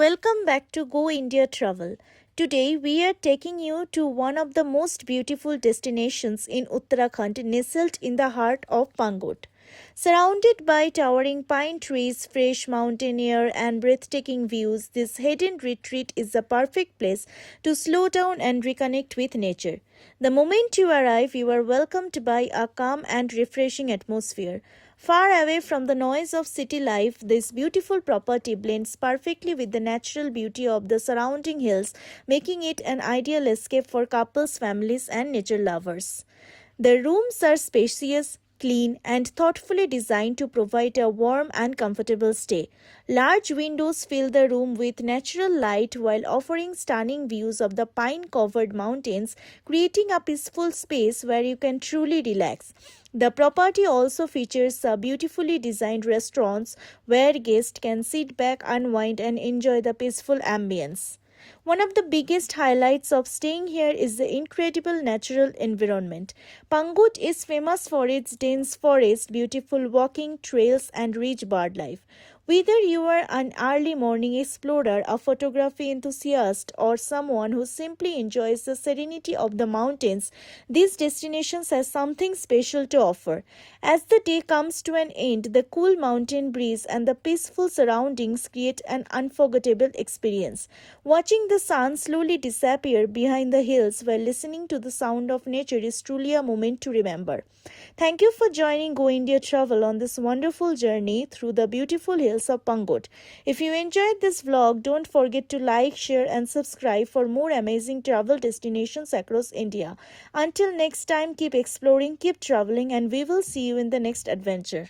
Welcome back to Go India Travel. Today we are taking you to one of the most beautiful destinations in Uttarakhand, nestled in the heart of Pangot. Surrounded by towering pine trees, fresh mountain air, and breathtaking views, this hidden retreat is the perfect place to slow down and reconnect with nature. The moment you arrive, you are welcomed by a calm and refreshing atmosphere. Far away from the noise of city life, this beautiful property blends perfectly with the natural beauty of the surrounding hills, making it an ideal escape for couples, families, and nature lovers. The rooms are spacious, clean, and thoughtfully designed to provide a warm and comfortable stay. Large windows fill the room with natural light while offering stunning views of the pine covered mountains, creating a peaceful space where you can truly relax. The property also features beautifully designed restaurants where guests can sit back, unwind, and enjoy the peaceful ambience. One of the biggest highlights of staying here is the incredible natural environment. Pangut is famous for its dense forest, beautiful walking trails, and rich bird life. Whether you are an early morning explorer, a photography enthusiast, or someone who simply enjoys the serenity of the mountains, this destination has something special to offer. As the day comes to an end, the cool mountain breeze and the peaceful surroundings create an unforgettable experience. Watching the sun slowly disappear behind the hills while listening to the sound of nature is truly a moment to remember. Thank you for joining Go India Travel on this wonderful journey through the beautiful hills of Pangot. If you enjoyed this vlog, don't forget to like, share, and subscribe for more amazing travel destinations across India. Until next time, keep exploring, keep traveling, and we will see you in the next adventure.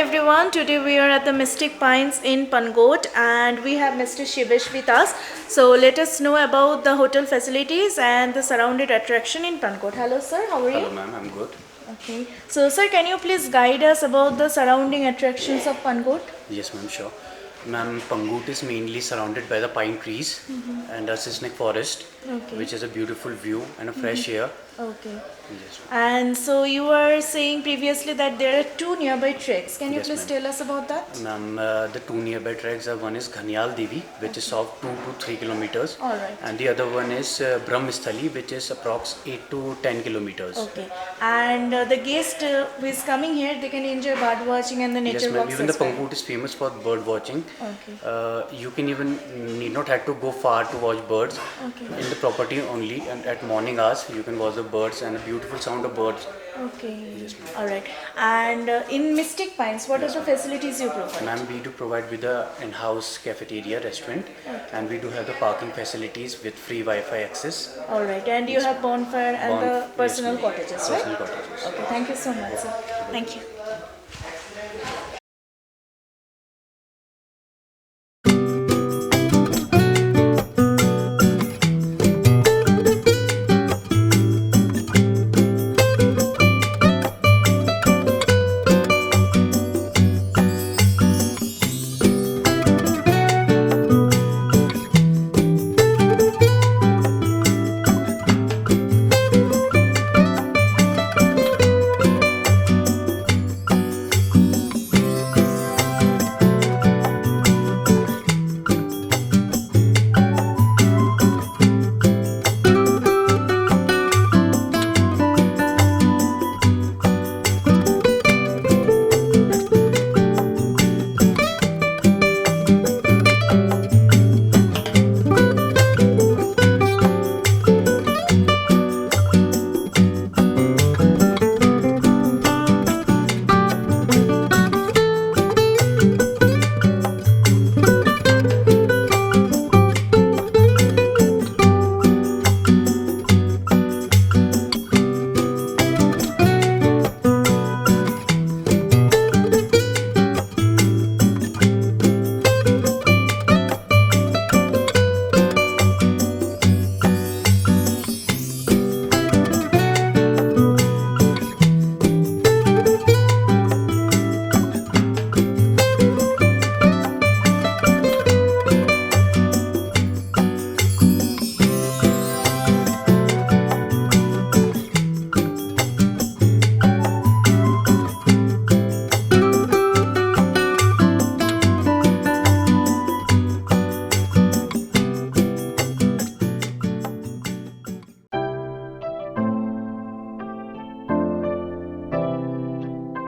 everyone. Today we are at the Mystic Pines in Pangot and we have Mr. Shivesh with us. So let us know about the hotel facilities and the surrounded attraction in Pangot. Hello sir, how are you? Hello ma'am, I'm good. Okay. So sir, can you please guide us about the surrounding attractions of Pangot? Yes ma'am, sure. Ma'am, Pangut is mainly surrounded by the pine trees and a scenic forest, Okay. which is a beautiful view and a fresh air. Okay. Yes ma'am. And so you were saying previously that there are two nearby treks. Can you Yes, please ma'am. tell us about that? Ma'am, the two nearby treks are one is Ghanyal Devi, which is of 2 to 3 kilometers, All right. and the other one is Brahmsthali, which is approx 8 to 10 kilometers. Okay. And the guest who is coming here, they can enjoy bird watching and the Yes, nature ma'am. walks Even the as well. Pangut is famous for bird watching. Okay. You can even need not have to go far to watch birds. Okay. In the property only, and at morning hours you can watch the birds and the beautiful sound of birds. Okay. All right. And in Mystic Pines, what are the facilities you provide? Ma'am, we do provide with the in-house cafeteria restaurant, and we do have the parking facilities with free Wi-Fi access. All right. And you have bonfire and the Yes, personal ma'am. cottages, right? Personal cottages. Okay. Thank you so much, sir. Thank you.